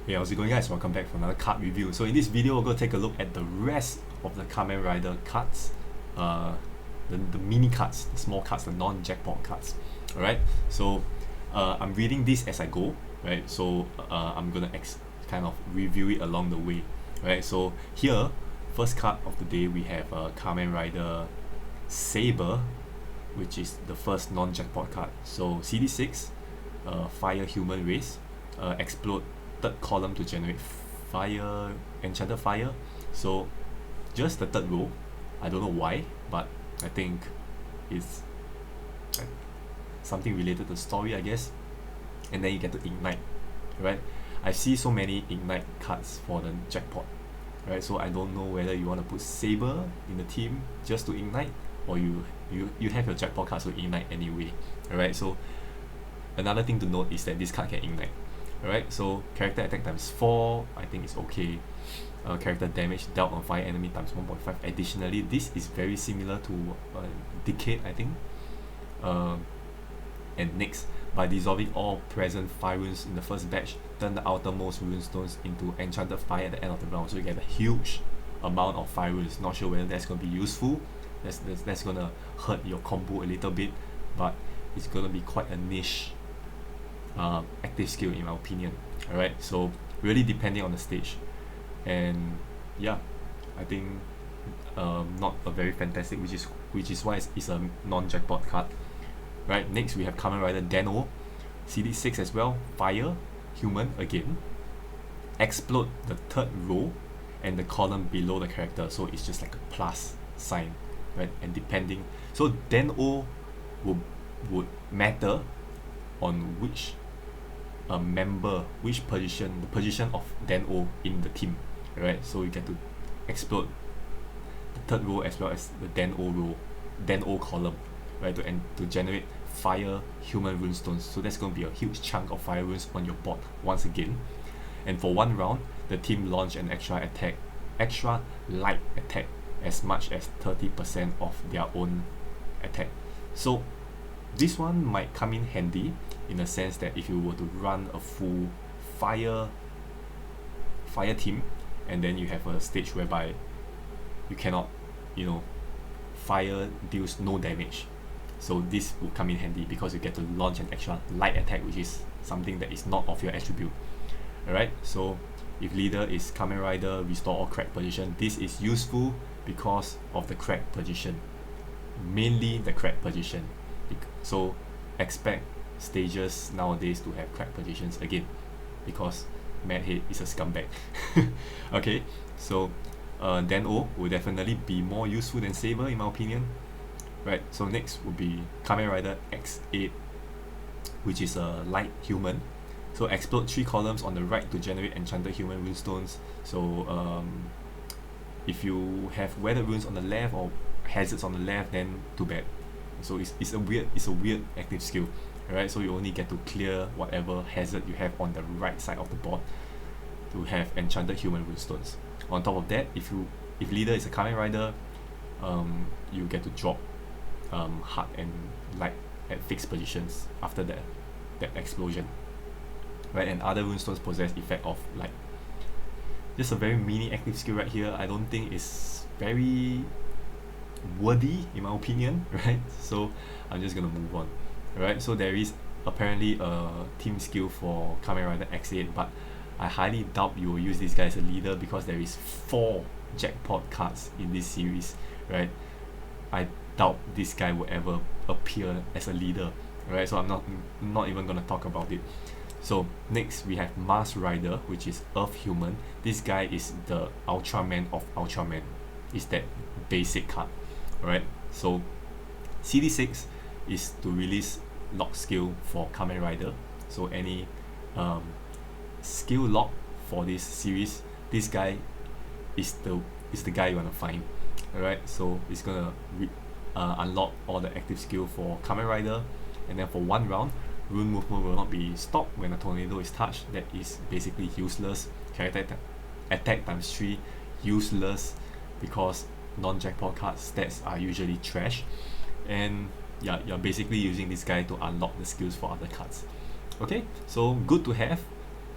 Hey, how's it going, guys? Welcome back for another card review. So in this video, we're going to take a look at the rest of the Kamen Rider cards, the mini cards, the small cards, the non-jackpot cards. Alright, so I'm reading this as I go, right? So I'm going to kind of review it along the way, right? So here, first card of the day, we have Kamen Rider Sabre, which is the first non-jackpot card. So CD6, Fire Human Race, explode third column to generate fire, enchanted fire. So just the third row. I don't know why, but I think it's something related to the story, I guess. And then you get to ignite, right? I see so many ignite cards for the jackpot, right? So I don't know whether you want to put Sabre in the team just to ignite, or you have your jackpot cards to ignite anyway, alright? So another thing to note is that this card can ignite. Alright, so character attack times 4, I think it's okay. Character damage dealt on fire enemy times 1.5. Additionally, this is very similar to Decade, I think. And next, by dissolving all present fire runes in the first batch, turn the outermost rune stones into enchanted fire at the end of the round. So you get a huge amount of fire runes. Not sure whether that's going to be useful. That's going to hurt your combo a little bit, but it's going to be quite a niche active skill in my opinion. Alright, so really depending on the stage, and yeah, I think not a very fantastic, which is why it's a non-jackpot card. Right, next we have Kamen Rider Dano, CD6 as well, fire human again, explode the third row and the column below the character, so it's just like a plus sign, right? And depending, so Dano would matter on which member, which position, the position of Dano in the team, right? So you get to explode the third row as well as the Dano column, right? To generate fire human runestones. So that's going to be a huge chunk of fire runes on your board once again. And for one round, the team launch an extra light attack as much as 30% of their own attack. So this one might come in handy in the sense that if you were to run a full fire team, and then you have a stage whereby you cannot, fire deals no damage. So this will come in handy because you get to launch an extra light attack, which is something that is not of your attribute. Alright, so if leader is Kamen Rider, restore all crack position, this is useful because of the crack position, mainly the crack position. So expect stages nowadays to have crack positions again, because Madhead is a scumbag. Okay, so Dano will definitely be more useful than Sabre in my opinion. Right, so next would be Kamen Rider X8, which is a light human. So explode 3 columns on the right to generate enchanted human runestones. So if you have weathered runes on the left or hazards on the left, then too bad. So it's a weird active skill. Alright, so you only get to clear whatever hazard you have on the right side of the board to have enchanted human runestones. On top of that, if leader is a Kamen Rider, you get to drop hard and light at fixed positions after that explosion. Right, and other runestones possess effect of light. Just a very mini active skill right here. I don't think it's very worthy in my opinion, right? So I'm just gonna move on. Alright, so there is apparently a team skill for Kamen Rider X8, but I highly doubt you will use this guy as a leader because there is 4 jackpot cards in this series, right? I doubt this guy will ever appear as a leader, right? So I'm not even gonna talk about it. So next we have Mars Rider, which is Earth Human. This guy is the Ultraman of Ultraman. It's that basic card. Alright, so CD6 is to release lock skill for Kamen Rider. So any skill lock for this series, this guy is the guy you wanna find. Alright, so it's gonna unlock all the active skill for Kamen Rider, and then for one round, rune movement will not be stopped when a tornado is touched. That is basically useless. Character attack times 3, useless because non-jackpot card stats are usually trash. And yeah, you're basically using this guy to unlock the skills for other cards. Okay, so good to have,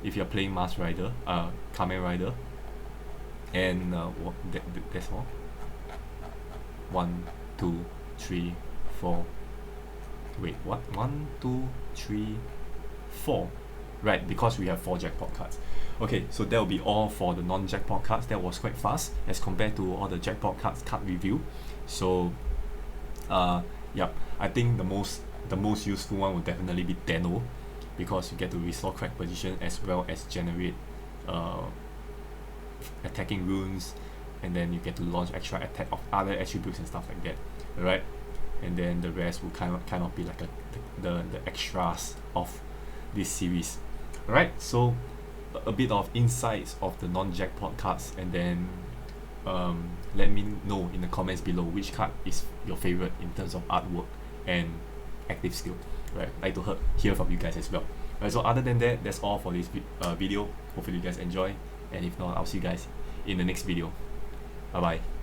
if you're playing Master Rider, Kamen Rider, and that's all. 1, 2, 3, 4. Wait, what? 1, 2, 3, 4. Right, because we have 4 jackpot cards. Okay, so that will be all for the non-jackpot cards. That was quite fast as compared to all the jackpot cards card review. So, yep, I think the most useful one would definitely be Dano, because you get to restore crack position as well as generate attacking runes, and then you get to launch extra attack of other attributes and stuff like that. Alright, and then the rest will kind of be like the extras of this series. Alright, so a bit of insights of the non-jackpot cards, and then let me know in the comments below which card is your favorite in terms of artwork and active skill. Right, I'd like to hear from you guys as well. Right, so other than that, that's all for this video. Hopefully you guys enjoy, and if not, I'll see you guys in the next video. Bye bye.